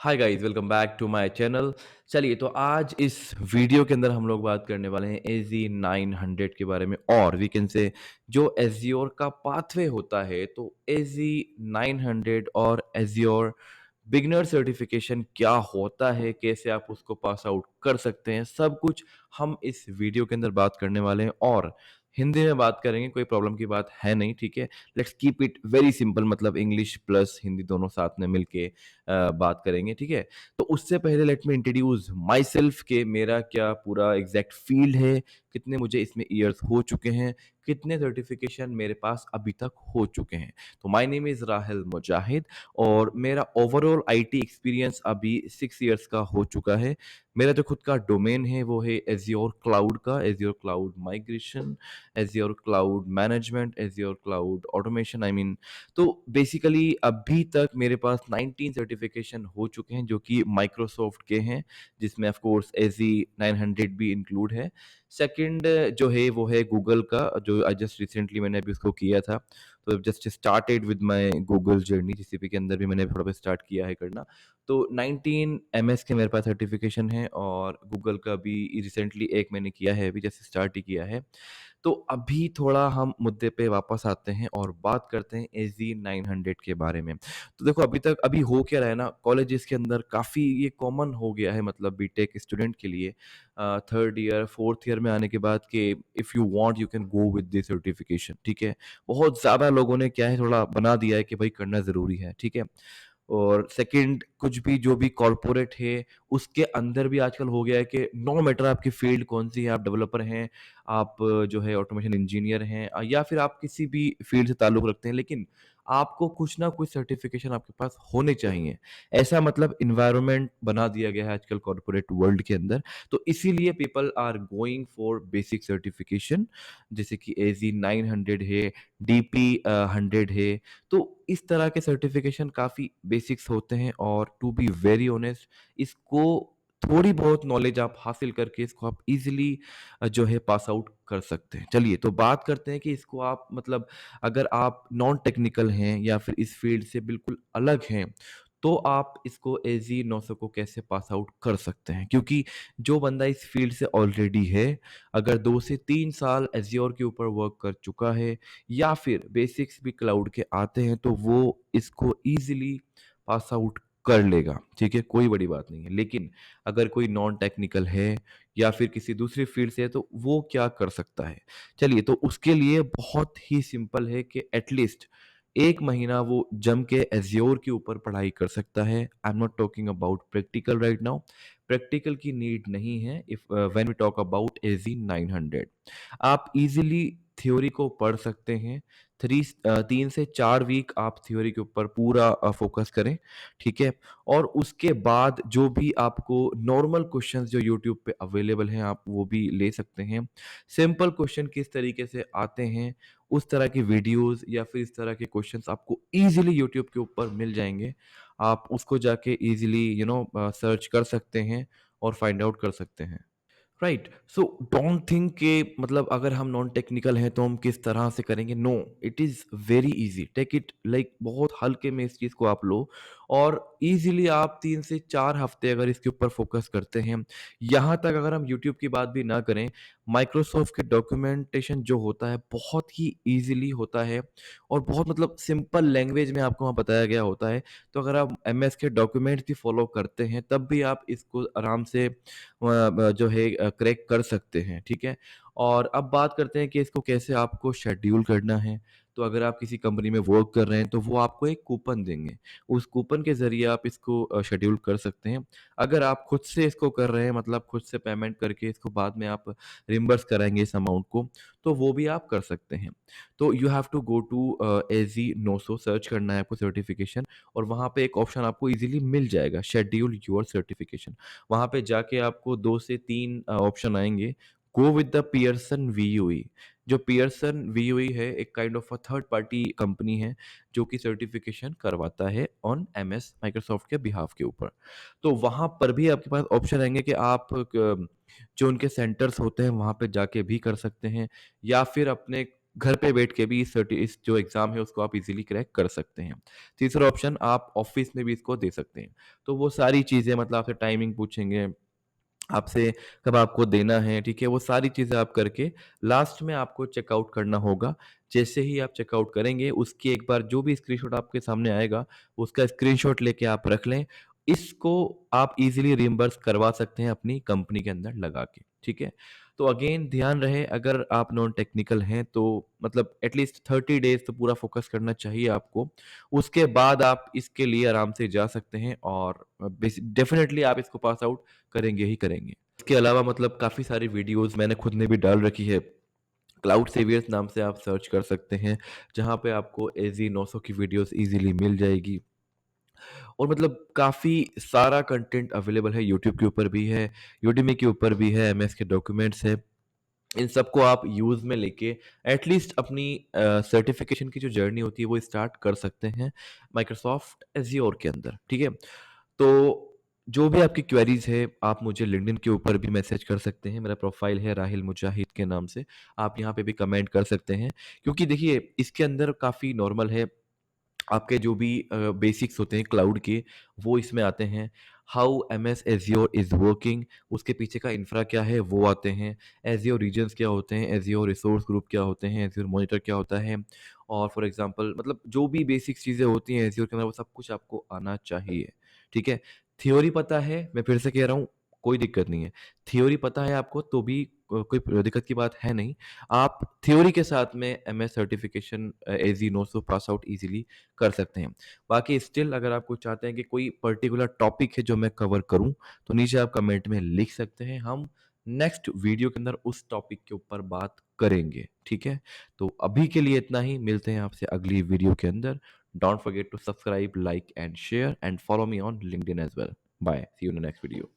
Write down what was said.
Hi guys, welcome back to my channel. चलिए, तो आज इस वीडियो के अंदर हम लोग बात करने वाले हैं एजी 900 के बारे में, और वी कैन से जो एज्योर का पाथवे होता है। तो एजी 900 और एज्योर बिगनर सर्टिफिकेशन क्या होता है, कैसे आप उसको पास आउट कर सकते हैं, सब कुछ हम इस वीडियो के अंदर बात करने वाले हैं। और हिंदी में बात करेंगे, कोई प्रॉब्लम की बात है नहीं, ठीक है। Let's keep it very simple, मतलब इंग्लिश प्लस हिंदी दोनों साथ में मिलके बात करेंगे, ठीक है। तो उससे पहले let me introduce my self के मेरा क्या पूरा एग्जैक्ट फील्ड है, कितने मुझे इसमें ईयर्स हो चुके हैं, कितने सर्टिफिकेशन मेरे पास अभी तक हो चुके हैं। तो माय नेम इज़ राहिल मुजाहिद, और मेरा ओवरऑल आईटी एक्सपीरियंस अभी 6 ईयर्स का हो चुका है। मेरा जो खुद का डोमेन है वो है एज्योर क्लाउड का, azure cloud migration, azure cloud management, azure cloud automation, I mean. तो बेसिकली अभी तक मेरे पास 19 सर्टिफिकेशन हो चुके हैं जो कि माइक्रोसॉफ्ट के हैं, जिसमें ऑफ कोर्स एजी 900 भी इंक्लूड है। सेकंड जो है वो है गूगल का, जो आई जस्ट रिसेंटली मैंने अभी उसको किया था। तो just started with my Google journey, GCP के अंदर भी मैंने थोड़ा बहुत स्टार्ट किया है करना। तो 19 एमएस के मेरे पास सर्टिफिकेशन है, और गूगल का भी रिसेंटली एक मैंने किया है, अभी जैसे स्टार्ट ही किया है। तो अभी थोड़ा हम मुद्दे पे वापस आते हैं और बात करते हैं एजी 900 के बारे में। तो देखो, अभी हो क्या रहा है ना, कॉलेजेस के अंदर काफ़ी ये कॉमन हो गया है, मतलब बीटेक स्टूडेंट के लिए थर्ड ईयर फोर्थ ईयर में आने के बाद कि if you want you can go with this certification, ठीक है। बहुत ज़्यादा लोगों ने क्या है, थोड़ा बना दिया है कि भाई करना ज़रूरी है, ठीक है। और सेकंड, कुछ भी जो भी कॉर्पोरेट है उसके अंदर भी आजकल हो गया है कि नो मैटर आपकी फील्ड कौन सी है, आप डेवलपर हैं, आप जो है ऑटोमेशन इंजीनियर हैं, या फिर आप किसी भी फील्ड से ताल्लुक रखते हैं, लेकिन आपको कुछ ना कुछ सर्टिफिकेशन आपके पास होने चाहिए। ऐसा मतलब इन्वायरमेंट बना दिया गया है आजकल कॉर्पोरेट वर्ल्ड के अंदर। तो इसीलिए people are going for basic certification, जैसे कि एजी 900 है, डीपी 100 है। तो इस तरह के सर्टिफिकेशन काफ़ी बेसिक्स होते हैं, और टू बी वेरी ऑनेस्ट, इसको थोड़ी बहुत नॉलेज आप हासिल करके इसको आप इजीली जो है पास आउट कर सकते हैं। चलिए, तो बात करते हैं कि इसको आप, मतलब अगर आप नॉन टेक्निकल हैं या फिर इस फील्ड से बिल्कुल अलग हैं, तो आप इसको एजी 900 को कैसे पास आउट कर सकते हैं। क्योंकि जो बंदा इस फील्ड से ऑलरेडी है, अगर 2 से 3 साल एज्योर के ऊपर वर्क कर चुका है, या फिर बेसिक्स भी क्लाउड के आते हैं, तो वो इसको ईज़िली पास आउट कर लेगा, ठीक है? कोई बड़ी बात नहीं है। लेकिन अगर कोई नॉन टेक्निकल है या फिर किसी दूसरी फील्ड से है, तो वो क्या कर सकता है? चलिए, तो उसके लिए बहुत ही सिंपल है कि एट लीस्ट 1 महीना वो जम के एज़्योर के ऊपर पढ़ाई कर सकता है। I am not talking about practical right now. Practical की नीड नहीं है if when we talk about AZ 900। आप इज़िली थ्योरी को पढ़ सकते हैं। 3 से 4 वीक आप थ्योरी के ऊपर पूरा फ़ोकस करें, ठीक है? और उसके बाद जो भी आपको नॉर्मल क्वेश्चंस जो यूट्यूब पे अवेलेबल हैं, आप वो भी ले सकते हैं। सिंपल क्वेश्चन किस तरीके से आते हैं, उस तरह की वीडियोज़ या फिर इस तरह के क्वेश्चंस आपको ईज़िली यूट्यूब के ऊपर मिल जाएँगे। आप उसको जाके ईज़िली सर्च कर सकते हैं और फाइंड आउट कर सकते हैं। राइट, सो डोंट थिंक कि मतलब अगर हम नॉन टेक्निकल हैं तो हम किस तरह से करेंगे। No, it is very easy, take it like बहुत हल्के में इस चीज़ को आप लो, और इजीली आप 3 से 4 हफ्ते अगर इसके ऊपर फोकस करते हैं। यहाँ तक अगर हम यूट्यूब की बात भी ना करें, माइक्रोसॉफ्ट के डॉक्यूमेंटेशन जो होता है बहुत ही ईजिली होता है, और बहुत मतलब सिंपल लैंग्वेज में आपको वहाँ बताया गया होता है। तो अगर आप एम एस के डॉक्यूमेंट्स भी फॉलो करते हैं, तब भी आप इसको आराम से जो है क्रैक कर सकते हैं, ठीक है? और अब बात करते हैं कि इसको कैसे आपको शेड्यूल करना है। तो अगर आप किसी कंपनी में वर्क कर रहे हैं, तो वो आपको एक कूपन देंगे। उस कूपन के ज़रिए आप इसको शेड्यूल कर सकते हैं। अगर आप खुद से इसको कर रहे हैं, मतलब खुद से पेमेंट करके इसको बाद में आप रिम्बर्स कराएँगे इस अमाउंट को, तो वो भी आप कर सकते हैं। तो you have to go to AZ नोसो, सर्च करना है आपको सर्टिफ़िकेशन, और वहाँ पे एक ऑप्शन आपको ईज़िली मिल जाएगा, शेड्यूल योर सर्टिफ़िकेशन। वहाँ पे जाके आपको 2 से 3 ऑप्शन आएँगे। Go with the Pearson VUE. जो पियर्सन वीयूई है, एक kind of a third party company है, जो कि सर्टिफ़िकेशन करवाता है ऑन एमएस माइक्रोसॉफ्ट के बिहाफ़ के ऊपर। तो वहाँ पर भी आपके पास ऑप्शन आएँगे कि आप जो उनके सेंटर्स होते हैं, वहाँ पे जाके भी कर सकते हैं, या फिर अपने घर पे बैठ के भी इस जो एग्ज़ाम है उसको आप इज़िली क्रैक कर सकते हैं। तीसरा ऑप्शन आप ऑफ़िस में भी इसको दे सकते हैं। तो वो सारी चीज़ें मतलब आपसे टाइमिंग पूछेंगे, आपसे कब आपको देना है, ठीक है? वो सारी चीज़ें आप करके लास्ट में आपको चेकआउट करना होगा। जैसे ही आप चेकआउट करेंगे, उसकी एक बार जो भी स्क्रीनशॉट आपके सामने आएगा, उसका स्क्रीनशॉट लेके आप रख लें। इसको आप ईज़िली रिइम्बर्स करवा सकते हैं अपनी कंपनी के अंदर लगा के, ठीक है? तो अगेन ध्यान रहे अगर आप नॉन टेक्निकल हैं तो मतलब एटलीस्ट 30 डेज़ तो पूरा फ़ोकस करना चाहिए आपको। उसके बाद आप इसके लिए आराम से जा सकते हैं और डेफ़िनिटली आप इसको पास आउट करेंगे ही करेंगे। इसके अलावा मतलब काफ़ी सारी वीडियोज़ मैंने खुद ने भी डाल रखी है। क्लाउड सेवियर्स नाम से आप सर्च कर सकते हैं, जहाँ पे आपको एज़ी 900 की वीडियोज़ ईज़िली मिल जाएगी। और मतलब काफ़ी सारा कंटेंट अवेलेबल है, यूट्यूब के ऊपर भी है, यूडेमी के ऊपर भी है, एमएस के डॉक्यूमेंट्स है। इन सबको आप यूज़ में लेके एटलीस्ट अपनी सर्टिफ़िकेशन की जो जर्नी होती है वो स्टार्ट कर सकते हैं माइक्रोसॉफ्ट एज़्योर के अंदर, ठीक है? तो जो भी आपकी क्वेरीज़ है, आप मुझे लिंक्डइन के ऊपर भी मैसेज कर सकते हैं। मेरा प्रोफ़ाइल है राहिल मुजाहिद के नाम से। आप यहाँ पे भी कमेंट कर सकते हैं क्योंकि देखिए इसके अंदर काफ़ी नॉर्मल है आपके जो भी बेसिक्स होते हैं क्लाउड के, वो इसमें आते हैं। How MS Azure is working, उसके पीछे का इंफ्रा क्या है, वो आते हैं। एज़्योर रीजन्स क्या होते हैं, एज़्योर रिसोर्स ग्रुप क्या होते हैं, एज़्योर मॉनिटर क्या होता है और फॉर एग्ज़ाम्पल मतलब जो भी बेसिक चीज़ें होती हैं एज़्योर के अंदर, वो सब कुछ आपको आना चाहिए, ठीक है? थ्योरी पता है, मैं फिर से कह रहा हूँ, कोई दिक्कत नहीं है। थ्योरी पता है आपको तो भी कोई दिक्कत की बात है नहीं। आप थ्योरी के साथ में एमएस सर्टिफ़िकेशन एज़ी नोट्स पास आउट ईज़िली कर सकते हैं। बाकी स्टिल अगर आप कुछ चाहते हैं कि कोई पर्टिकुलर टॉपिक है जो मैं कवर करूँ, तो नीचे आप कमेंट में लिख सकते हैं। हम नेक्स्ट वीडियो के अंदर उस टॉपिक के ऊपर बात करेंगे, ठीक है? तो अभी के लिए इतना ही, मिलते हैं आपसे अगली वीडियो के अंदर। Don't forget to subscribe, like and share and follow me on LinkedIn as well. Bye, see you in the next video.